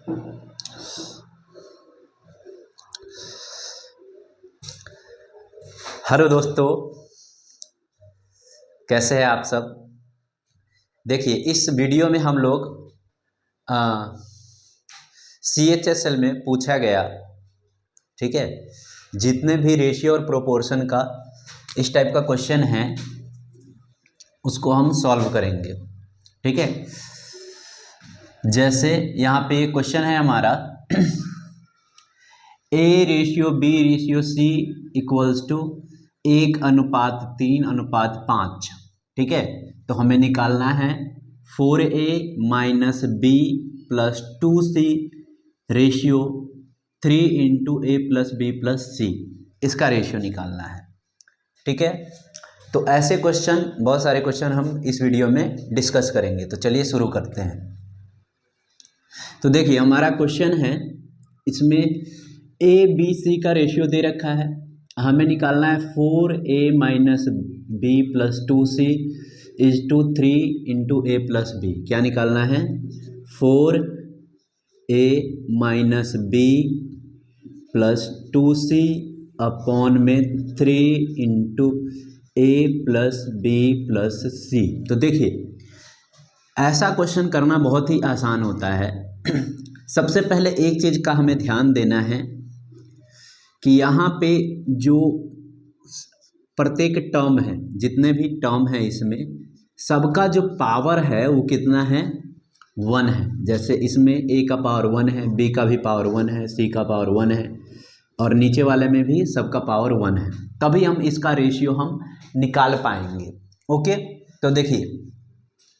Hello दोस्तों, कैसे हैं आप सब। देखिए, इस वीडियो में हम लोग CHSL में पूछा गया, ठीक है, जितने भी रेशियो और प्रोपोर्शन का इस टाइप का क्वेश्चन है उसको हम सॉल्व करेंगे। ठीक है, जैसे यहाँ पे क्वेश्चन है हमारा A ratio B ratio C equals to 1:3:5। ठीक है, तो हमें निकालना है 4A minus B plus 2C ratio 3 × A plus B plus C, इसका रेशियो निकालना है। ठीक है, तो ऐसे क्वेश्चन, बहुत सारे क्वेश्चन हम इस वीडियो में डिस्कस करेंगे। तो चलिए शुरू करते हैं। तो देखिए, हमारा क्वेश्चन है, इसमें A B C का रेशियो दे रखा है, हमें निकालना है 4A minus B plus 2C is to 3 × A plus B। क्या निकालना है? 4A minus B plus 2C upon में 3 × A plus B plus C। तो देखिए, ऐसा क्वेश्चन करना बहुत ही आसान होता है। सबसे पहले एक चीज़ का हमें ध्यान देना है कि यहाँ पे जो प्रत्येक टर्म है, जितने भी टर्म है, इसमें सबका जो पावर है वो कितना है? 1 है। जैसे इसमें A का पावर 1 है, B का भी पावर 1 है, C का पावर 1 है, और नीचे वाले में भी सबका पावर 1 है। तभी हम इसका रेशियो हम निकाल पाएंगे। ओके, तो देखिए,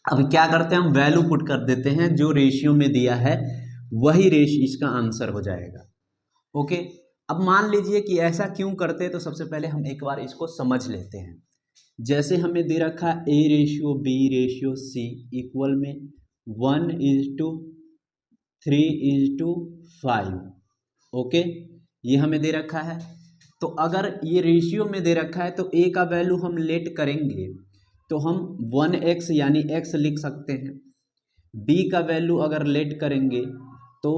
अब क्या करते हैं, हम वैल्यू पुट कर देते हैं, जो रेशियो में दिया है वही रेशियो इसका आंसर हो जाएगा। ओके, अब मान लीजिए कि ऐसा क्यों करते हैं, तो सबसे पहले हम एक बार इसको समझ लेते हैं। जैसे हमें दे रखा A ratio B ratio C equal में 1:3:5। ओके, ये हमें दे रखा है। तो अगर ये रेशियो में दे रखा है तो A का वैल्यू हम लेट करेंगे तो हम 1x यानी x लिख सकते हैं। B का वैल्यू अगर लेट करेंगे तो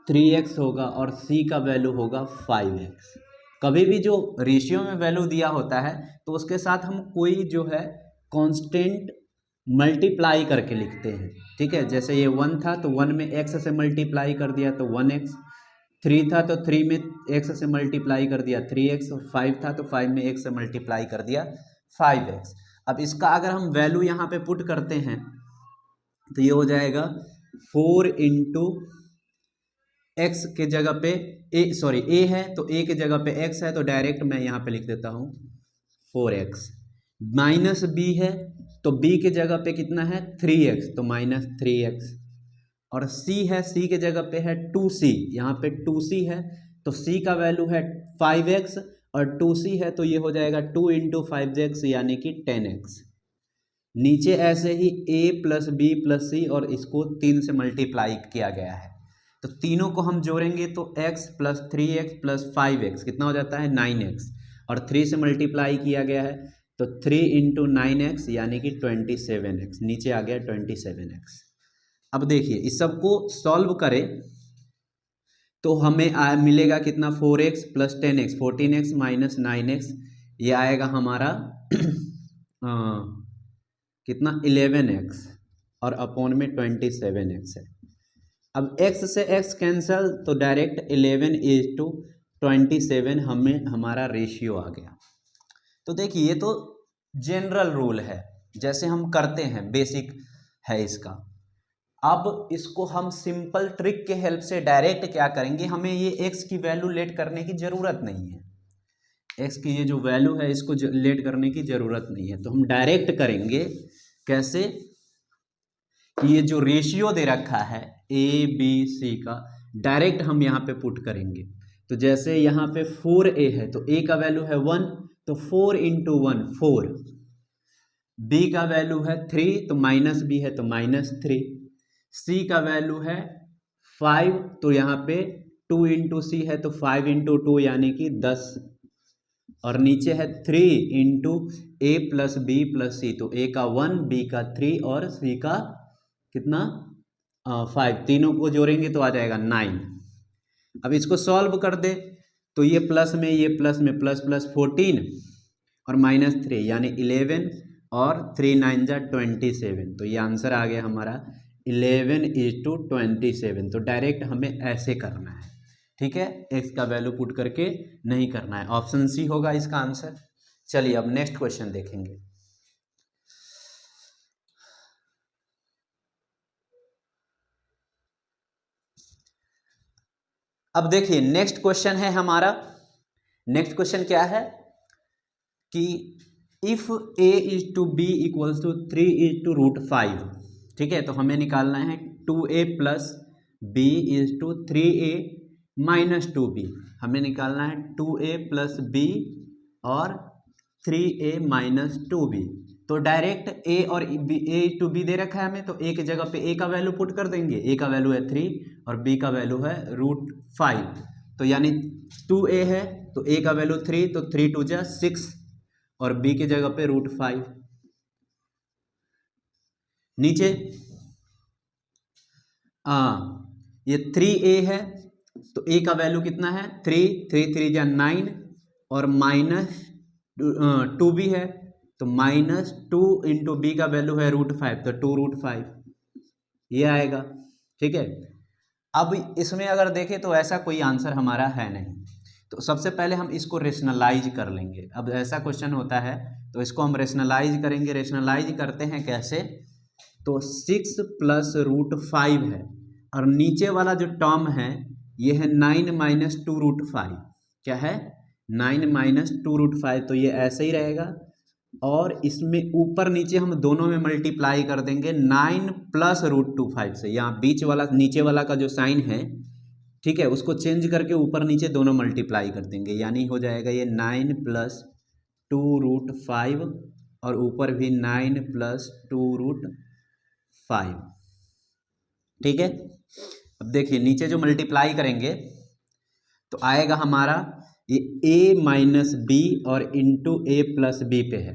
3x होगा, और C का वैल्यू होगा 5x। कभी भी जो रेशियो में वैल्यू दिया होता है तो उसके साथ हम कोई जो है कांस्टेंट मल्टीप्लाई करके लिखते हैं। ठीक है, जैसे ये 1 था तो 1 में x से मल्टीप्लाई कर दिया तो 1x, 3 था तो 3 में x से मल्टीप्लाई कर दिया 3x, 5 था तो 5 में x से मल्टीप्लाई कर दिया 5x। अब इसका अगर हम वैल्यू यहाँ पे पुट करते हैं तो ये हो जाएगा 4 × x के जगह पे a है तो a के जगह पे x है, तो डायरेक्ट मैं यहाँ पे लिख देता हूँ 4x। माइनस b है तो b के जगह पे कितना है? 3x, तो माइनस 3x। और c है, c के जगह पे है 2c, यहाँ पे 2c है तो c का वैल्यू है 5x, और 2c है तो ये हो जाएगा 2 × 5x यानी कि 10x। नीचे ऐसे ही a plus b plus c, और इसको 3 से मल्टीप्लाई किया गया है, तो तीनों को हम जोड़ेंगे तो x plus 3x plus 5x कितना हो जाता है? 9x, और 3 से मल्टीप्लाई किया गया है तो 3 × 9x यानी कि 27x, नीचे आ गया 27x। अब देखिए, इस सब को सॉल्व करें तो हमें मिलेगा कितना? 4x plus 10x, 14x minus 9x, ये आएगा हमारा कितना? 11x, और अपॉन में 27x है। अब x से x कैंसल तो डायरेक्ट 11:27 हमें हमारा रेशियो आ गया। तो देखिए, ये तो जनरल रूल है, जैसे हम करते हैं, बेसिक है इसका। अब इसको हम सिंपल ट्रिक के हेल्प से डायरेक्ट क्या करेंगे, हमें ये x की वैल्यू लेट करने की ज़रूरत नहीं है। x की ये जो वैल्यू है इसको लेट करने की ज़रूरत नहीं है, तो हम डायरेक्ट करेंगे। कैसे? कि ये जो रेशियो दे रखा है A B C का, डायरेक्ट हम यहाँ पे पुट करेंगे। तो जैसे यहाँ पे 4A है तो A का वैल्यू है 1, तो 4 × 1 4। B का वैल्यू है 3 तो माइनस B है तो माइनस 3। C का वैल्यू है 5 तो यहाँ पे 2 × C है तो 5 × 2 यानी कि 10, और नीचे है 3 × A plus B plus C, तो A का 1, B का 3 और C का कितना? 5, तीनों को जोड़ेंगे तो आ जाएगा 9। अब इसको सॉल्व कर दे तो ये प्लस में प्लस प्लस 14 और -3 यानी 11 और 3 9 जा 27। तो ये आंसर आ गया हमारा 11:27। तो डायरेक्ट हमें ऐसे करना है, ठीक है, एक्स का वैल्यू पुट करके नहीं करना है। ऑप्शन सी होगा इसका आंसर। चलिए अब नेक्स्ट क्वेश्चन देखेंगे। अब देखिए नेक्स्ट क्वेश्चन है हमारा। नेक्स्ट क्वेश्चन क्या है कि if a is to b equals to 3:√5, ठीक है, तो हमें निकालना है 2a plus b is to 3a minus 2b। हमें निकालना है 2a प्लस बी और 3a माइनस 2b। तो डायरेक्ट a और b, a टू b दे रखा है हमें, तो a की जगह पे a का वैल्यू पुट कर देंगे। a का वैल्यू है 3 और b का वैल्यू है √5। तो यानी 2a है तो a का वैल्यू 3, तो 3 2 जा 6 और b की जगह पे √5। नीचे ये 3a है तो a का वैल्यू कितना है 3 3 जा 9 और माइनस 2b है तो -2 इंटू बी का वैल्यू है √5, तो 2√5 ये आएगा, ठीक है। अब इसमें अगर देखें तो ऐसा कोई आंसर हमारा है नहीं, तो सबसे पहले हम इसको रेशनलाइज कर लेंगे। अब ऐसा क्वेश्चन होता है तो इसको हम रेशनलाइज करेंगे। रेशनलाइज करते हैं कैसे, तो 6 प्लस √5 है और नीचे वाला जो टर्म है ये है 9 माइनस 2√5। क्या है 9 माइनस 2√5, तो ये ऐसे ही रहेगा। और इसमें ऊपर नीचे हम दोनों में मल्टीप्लाई कर देंगे 9 प्लस √25 से। यहाँ बीच वाला नीचे वाला का जो साइन है, ठीक है, उसको चेंज करके ऊपर नीचे दोनों मल्टीप्लाई कर देंगे, यानी हो जाएगा ये 9 प्लस 2√5 और ऊपर भी 9 प्लस 2√5, ठीक है। अब देखिए नीचे जो मल्टीप्लाई करेंगे तो आएगा हमारा ये a माइनस बी और इंटू a प्लस बी पे है,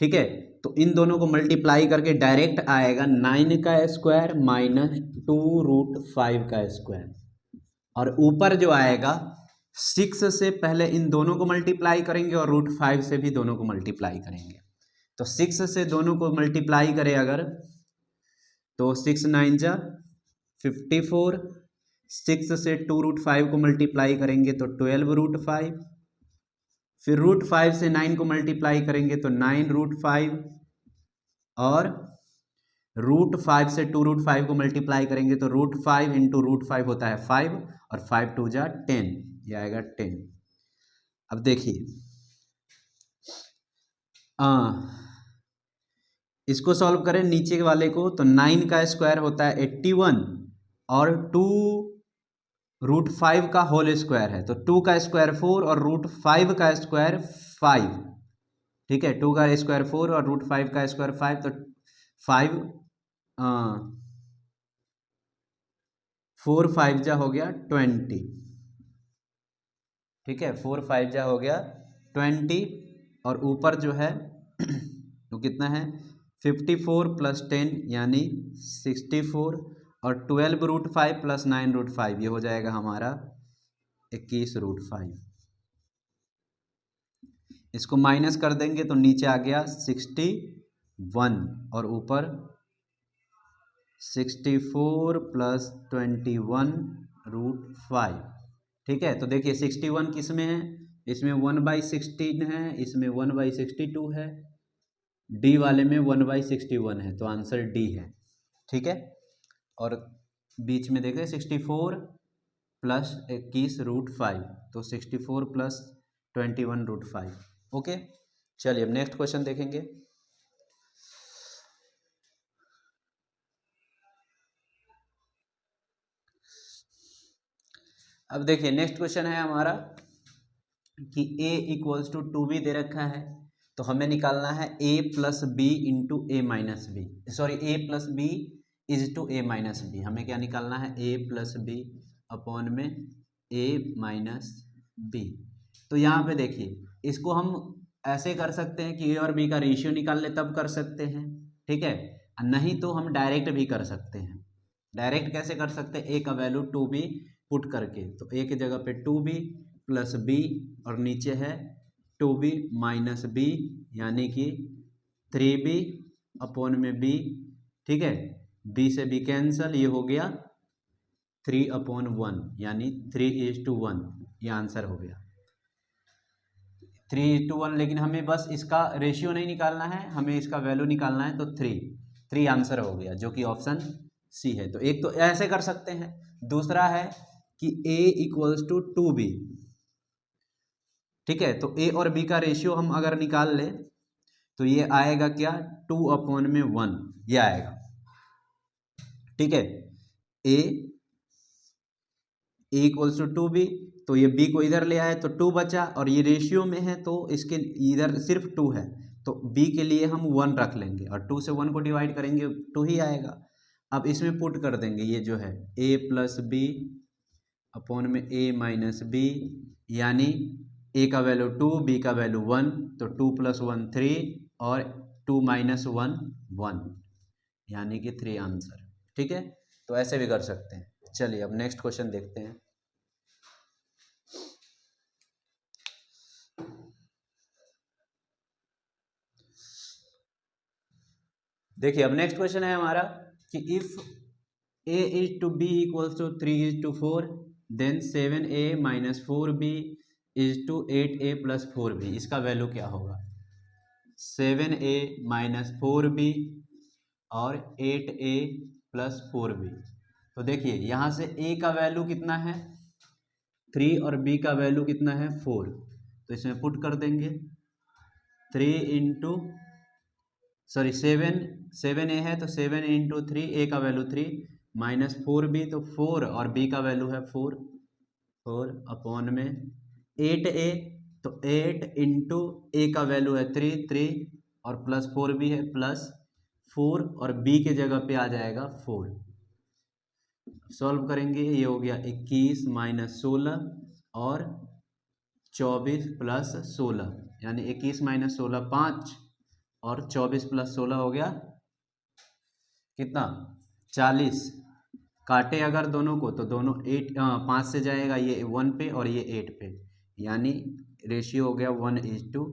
ठीक है। तो इन दोनों को मल्टीप्लाई करके डायरेक्ट आएगा 9 का स्क्वायर माइनस 2√5 का स्क्वायर। और ऊपर जो आएगा 6 से पहले इन दोनों को मल्टीप्लाई करेंगे और √5 से भी दोनों को मल्टीप्लाई करेंगे। तो 6 से दोनों को मल्टीप्लाई करें अगर तो 6 9 जा 54, 6 से 2√5 को मल्टीप्लाई करेंगे तो 12√5, फिर √5 से 9 को मल्टीप्लाई करेंगे तो 9√5 और √5 से 2√5 को मल्टीप्लाई करेंगे तो √5 इंटू √5 होता है 5 और 5 2 जा 10, ये आएगा 10। अब देखिए इसको सॉल्व करें नीचे वाले को, तो 9 का स्क्वायर होता है 81 और 2√5 का होल स्क्वायर है तो 2 का स्क्वायर 4 और √5 का स्क्वायर 5, ठीक है। 2 का स्क्वायर 4 और √5 का स्क्वायर 5, तो 5 4 5 जा हो गया 20, ठीक है। 4 5 जा हो गया 20 और ऊपर जो है तो कितना है 54 प्लस 10 यानी 64 और 12√5 प्लस 9√5 ये हो जाएगा हमारा 21√5। इसको माइनस कर देंगे तो नीचे आ गया 61 और ऊपर 64 प्लस 21√5, ठीक है। तो देखिए 61 किस में है, इसमें 1/16 है, इसमें 1/62 है, डी वाले में 1/61 है, तो आंसर डी है, ठीक है। और बीच में देखें 64 प्लस 21√5, तो 64 प्लस 21√5, ओके। चलिए अब नेक्स्ट क्वेश्चन देखेंगे। अब देखिए नेक्स्ट क्वेश्चन है हमारा कि a इक्वल्स टू 2b दे रखा है, तो हमें निकालना है a plus b into a minus b, sorry a plus b is to a minus b. हमें क्या निकालना है a प्लस बी अपॉन में a माइनस बी। तो यहाँ पे देखिए इसको हम ऐसे कर सकते हैं कि a और b का रेशियो निकाल ले तब कर सकते हैं, ठीक है, नहीं तो हम डायरेक्ट भी कर सकते हैं। डायरेक्ट कैसे कर सकते हैं, ए का वैल्यू 2b पुट करके, तो ए की जगह पे 2b प्लस बी और नीचे है 2b माइनस बी यानी कि 3b अपॉन में b, ठीक है, b से b कैंसल, ये हो गया 3/1 यानी 3:1, ये आंसर हो गया 3:1। लेकिन हमें बस इसका रेशियो नहीं निकालना है, हमें इसका वैल्यू निकालना है, तो 3 आंसर हो गया जो कि ऑप्शन सी है। तो एक तो ऐसे कर सकते हैं, दूसरा है कि a इक्वल्स टू 2b, ठीक है, तो a और b का रेशियो हम अगर निकाल लें तो ये आएगा क्या, 2/1, ये आएगा, ठीक है, a इक्वल्स टू 2b, तो ये b को इधर ले आए तो 2 बचा, और ये रेशियो में है तो इसके इधर सिर्फ 2 है, तो b के लिए हम 1 रख लेंगे और 2 से 1 को डिवाइड करेंगे 2 ही आएगा। अब इसमें पुट कर देंगे, ये जो है a प्लस बी अपॉन में a माइनस बी, यानी a का वैल्यू 2, b का वैल्यू 1, तो 2 + 1 3 और 2 - 1 1, यानी कि 3 आंसर, ठीक है। तो ऐसे भी कर सकते हैं। चलिए अब नेक्स्ट क्वेश्चन देखते हैं। देखिए अब नेक्स्ट क्वेश्चन है हमारा कि if a is to b equals to 3:4 then 7a minus 4b is to 8a plus 4b, इसका वैल्यू क्या होगा, 7a माइनस 4b और 8a प्लस 4b। तो देखिए यहाँ से a का वैल्यू कितना है 3 और b का वैल्यू कितना है 4, तो इसमें पुट कर देंगे 7a है तो 7 × 3, a का वैल्यू 3 माइनस 4b, तो 4 और b का वैल्यू है 4 अपॉन में 8a, तो 8 × a का वैल्यू है 3 और प्लस 4b है प्लस 4 और b के जगह पे आ जाएगा 4। सॉल्व करेंगे, ये हो गया 21 - 16 और 24 + 16, यानी 21 - 16 5 और 24 + 16 हो गया कितना 40। काटे अगर दोनों को तो दोनों 5 से जाएगा, ये 1 पे और ये 8 पे, यानी रेशियो हो गया 1:8,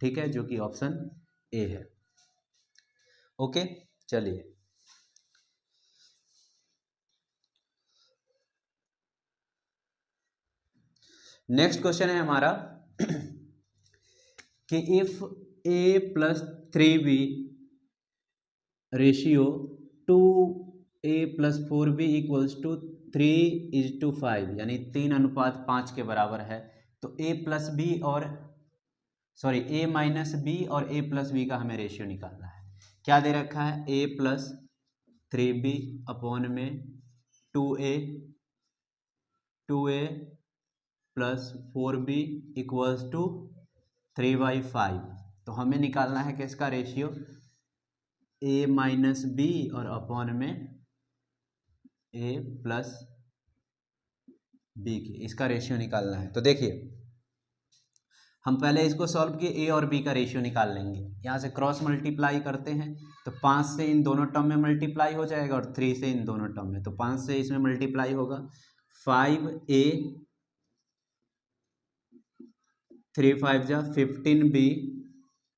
ठीक है, जो कि ऑप्शन ए है। ओके चलिए नेक्स्ट क्वेश्चन है हमारा कि if a + 3b ratio 2a + 4b equals to 3:5, यानी 3:5 के बराबर है, तो a + b और a - b और a + b का हमें रेशियो निकालना है। क्या दे रखा है, a + 3b अपॉन में 2a + 4b इक्वल्स टू 3/5, तो हमें निकालना है किसका रेशियो, a - b और अपॉन में a + b की, इसका रेशियो निकालना है। तो देखिए हम पहले इसको सॉल्व किए, a और b का रेशियो निकाल लेंगे, यहाँ से क्रॉस मल्टीप्लाई करते हैं तो 5 से इन दोनों टर्म में मल्टीप्लाई हो जाएगा और 3 से इन दोनों टर्म में, तो 5 से इसमें मल्टीप्लाई होगा 5a 3 × 5 = 15b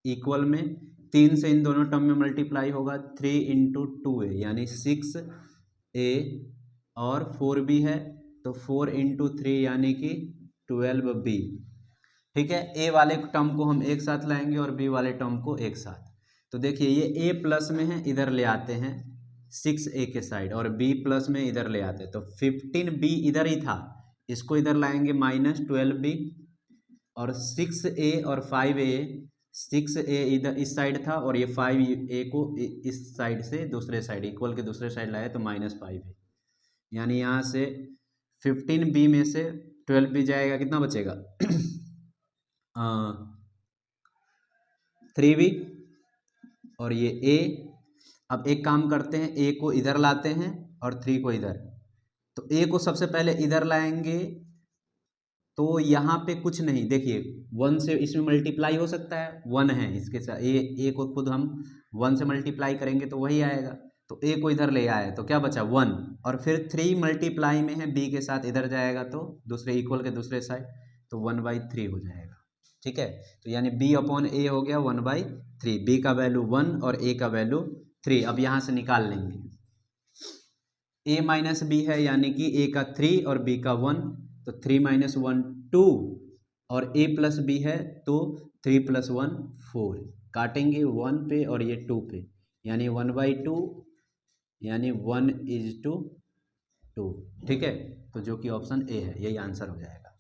इक्वल में 3 से इन दोनों टर्म में मल्टीप्लाई होगा 3 × 2a यानी 6a और 4b है तो 4 × 3 यानी कि 12b, ठीक है। a वाले टर्म को हम एक साथ लाएंगे और b वाले टर्म को एक साथ, तो देखिए ये a प्लस में है, इधर ले आते हैं 6a के साइड, और b प्लस में इधर ले आते हैं, तो 15b इधर ही था, इसको इधर लाएंगे -12b, और 6a और 5a, 6a इधर इस साइड था और ये 5a को इस साइड से दूसरे साइड इक्वल के दूसरे साइड लाया तो -5a, यानी यहाँ से 15b में से 12b जाएगा, कितना बचेगा 3b, और ये a। अब एक काम करते हैं, a को इधर लाते हैं और 3 को इधर, तो a को सबसे पहले इधर लाएंगे तो यहाँ पे कुछ नहीं, देखिए 1 से इसमें मल्टीप्लाई हो सकता है, 1 है इसके साथ, ए को खुद हम 1 से मल्टीप्लाई करेंगे तो वही आएगा, तो ए को इधर ले आए तो क्या बचा 1, और फिर 3 मल्टीप्लाई में है बी के साथ, इधर जाएगा तो दूसरे इक्वल के दूसरे साइड, तो 1/3 हो जाएगा। ठीक है, तो यानी b अपॉन ए हो गया 1/3, b का वैल्यू 1 और a का वैल्यू 3। अब यहाँ से निकाल लेंगे, a माइनस बी है यानी कि a का 3 और b का 1, तो 3 - 1 2, और a प्लस b है तो 3 + 1 4, काटेंगे 1 पे और ये 2 पे, यानी 1/2 यानी 1:2। ठीक है, तो जो कि ऑप्शन ए है, यही आंसर हो जाएगा।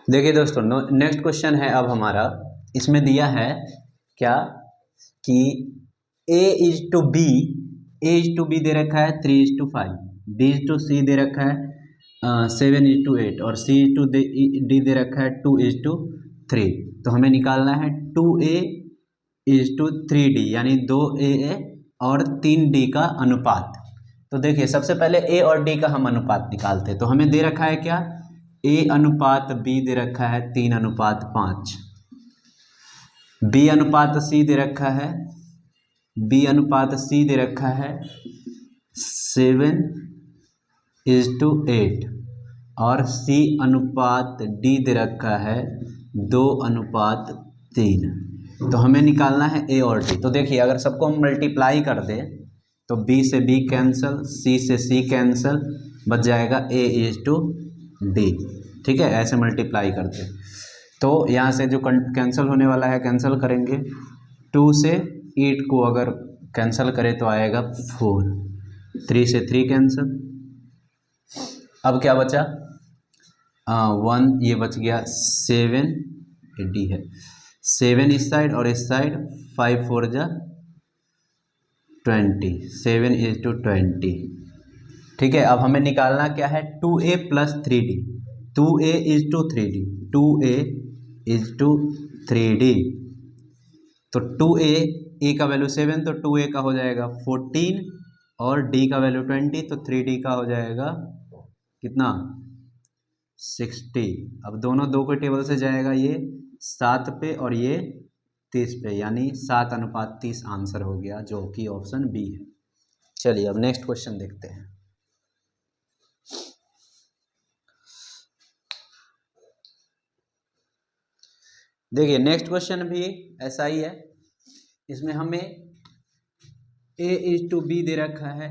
देखिए दोस्तों, नेक्स्ट क्वेश्चन है अब हमारा, इसमें दिया है क्या कि a/b, a/b दे रखा है 3:5, b/c दे रखा है 7:8 और c/d दे रखा है 2:3। तो हमें निकालना है 2a/3d यानी 2a और 3d का अनुपात। तो देखिए सबसे पहले a और d का हम अनुपात निकालते हैं। तो हमें दे रखा है क्या, a अनुपात b दे रखा है 3:5, b अनुपात c दे रखा है, b अनुपात c दे रखा है 7:8 और c अनुपात d दे रखा है 2:3। तो हमें निकालना है a और d। तो देखिए अगर सबको हम मल्टीप्लाई कर दें तो b से b कैंसल, c से c कैंसल, बच जाएगा a/d। ठीक है, ऐसे मल्टीप्लाई करते हैं। तो यहाँ से जो कैंसिल होने वाला है कैंसिल करेंगे, 2 से 8 को अगर कैंसिल करें तो आएगा 4, 3 से 3 कैंसिल। अब क्या बचा 1, ये बच गया 7, डी है 7 इस साइड और इस साइड 5 4 जा 20, 7:20। ठीक है, अब हमें निकालना क्या है 2a + 3d, 2a/3d, 2a/3d। तो 2a, a का वैल्यू 7 तो 2a का हो जाएगा 14 और d का वैल्यू 20, तो 3d का हो जाएगा कितना 60। अब दोनों 2 के टेबल से जाएगा, ये 7 पे और ये 30 पे, यानी 7:30 आंसर हो गया, जो कि ऑप्शन बी है। चलिए अब नेक्स्ट क्वेश्चन देखते हैं। देखिए नेक्स्ट क्वेश्चन भी ऐसा ही है, इसमें हमें a/b दे रखा है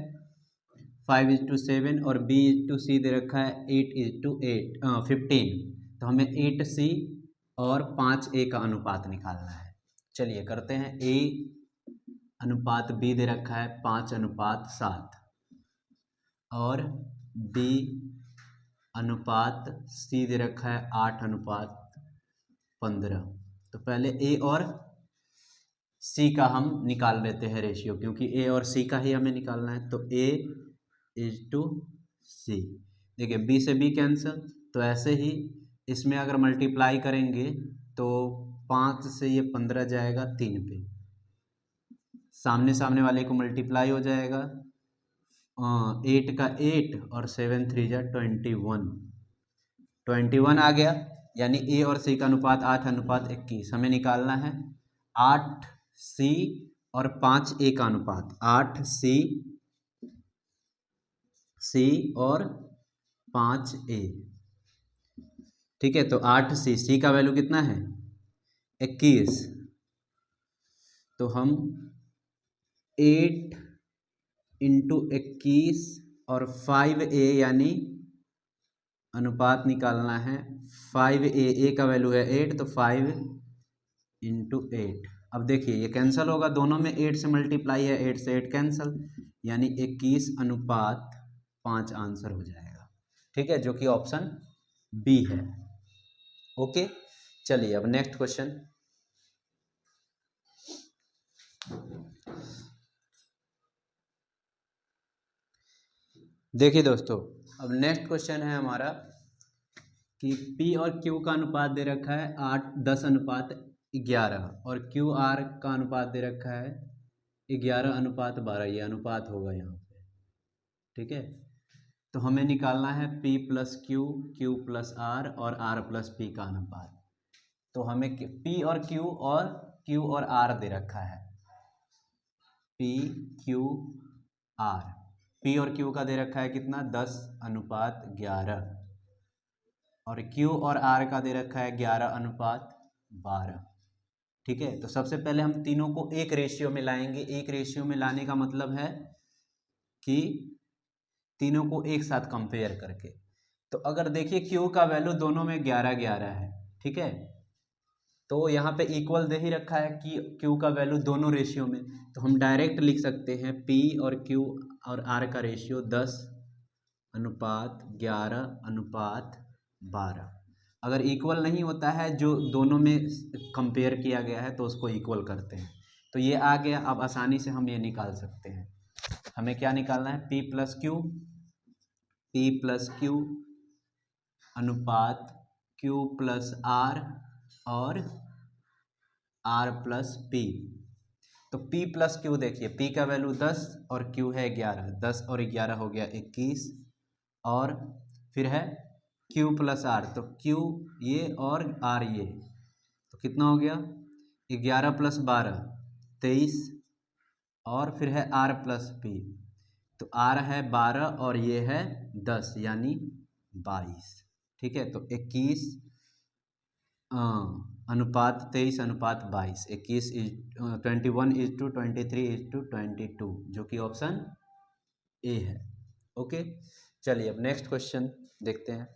5:7 और b/c दे रखा है 8:15। तो हमें 8c और 5a का अनुपात निकालना है। चलिए करते हैं, a अनुपात b दे रखा है 5:7 और b अनुपात c दे रखा है 8:15। तो पहले a और c का हम निकाल लेते हैं रेशियो, क्योंकि a और c का ही हमें निकालना है। तो a/c, देखिए b से b कैंसिल, तो ऐसे ही इसमें अगर मल्टीप्लाई करेंगे तो 5 से ये 15 जाएगा 3 पे, सामने सामने वाले को मल्टीप्लाई हो जाएगा 8 का 8 और 7 3 जा 21 आ गया, यानी a और c का अनुपात 8:21। हमें निकालना है 8c और 5a का अनुपात, 8c और 5a। ठीक है, तो 8c का वैल्यू कितना है 21, तो हम 8 × 21 और 5a यानी अनुपात निकालना है 5a, a का वैल्यू है 8 तो 5 × 8। अब देखिए ये कैंसिल होगा, दोनों में 8 से मल्टीप्लाई है, 8 से 8 कैंसिल, यानी 21:5 आंसर हो जाएगा। ठीक है, जो कि ऑप्शन बी है। ओके, चलिए अब नेक्स्ट क्वेश्चन। देखिए दोस्तों, अब नेक्स्ट क्वेश्चन है हमारा कि P और Q का अनुपात दे रखा है 10:11 और QR का अनुपात दे रखा है 11:12। ये अनुपात होगा यहाँ पे। ठीक है, तो हमें निकालना है P + Q, Q + R और R + P का अनुपात। तो हमें P और Q और R दे रखा है। P Q R, P और Q का दे रखा है कितना 10:11 और Q और R का दे रखा है 11:12। ठीक है, तो सबसे पहले हम तीनों को एक रेशियो में लाएंगे। एक रेशियो में लाने का मतलब है कि तीनों को एक साथ कंपेयर करके। तो अगर देखिए Q का वैल्यू दोनों में 11:11 है, ठीक है, तो यहाँ पे इक्वल दे ही रखा है कि Q का वैल्यू दोनों रेशियो में, तो हम डायरेक्ट लिख सकते हैं P और Q और R का रेशियो 10:11:12। अगर इक्वल नहीं होता है, जो दोनों में कंपेयर किया गया है, तो उसको इक्वल करते हैं। तो ये आ गया। अब आसानी से हम ये निकाल सकते हैं। हमें क्या निकालना है? P प्लस Q अनुपात Q प्लस R और R प्लस P। तो P प्लस Q देखिए, P का वैल्यू 10 और Q है 11, 10 और 11 हो गया 21, और फिर है Q प्लस R, तो Q ये और R ये, तो कितना हो गया 11 प्लस 12 23, और फिर है R प्लस P, तो R है 12 और ये है 10 यानी 22। ठीक है, तो 21 अनुपात 23:22, 21:23:22, जो कि ऑप्शन ए है। ओके, चलिए अब नेक्स्ट क्वेश्चन देखते हैं।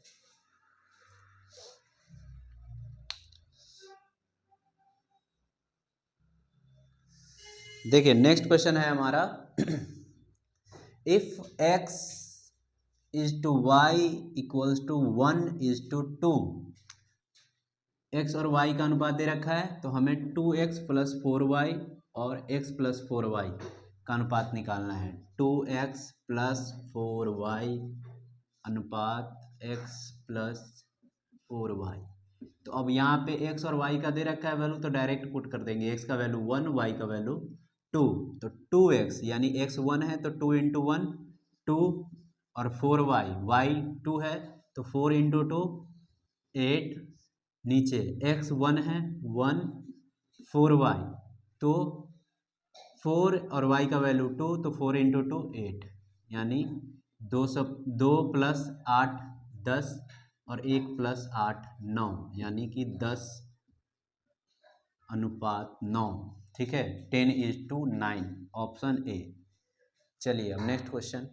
देखिए नेक्स्ट क्वेश्चन है हमारा, if x is to y equals to 1:2, x और y का अनुपात दे रखा है, तो हमें 2x प्लस 4y और x प्लस 4y का अनुपात निकालना है। 2x प्लस 4y अनुपात x प्लस 4y। तो अब यहाँ पे x और y का दे रखा है वैल्यू, तो डायरेक्ट पुट कर देंगे। x का वैल्यू 1, y का वैल्यू 2, तो 2x यानी x 1 है तो 2 × 1 2, और 4y, y 2 है तो 4 × 2 8, नीचे x 1 है 1, 4y, तो 4 और y का वैल्यू 2, तो 4 × 2 8, यानी 2 प्लस 8 10, और 1 प्लस 8 9, यानी कि 10:9। ठीक है, 10:9, ऑप्शन ए। चलिए अब नेक्स्ट क्वेश्चन।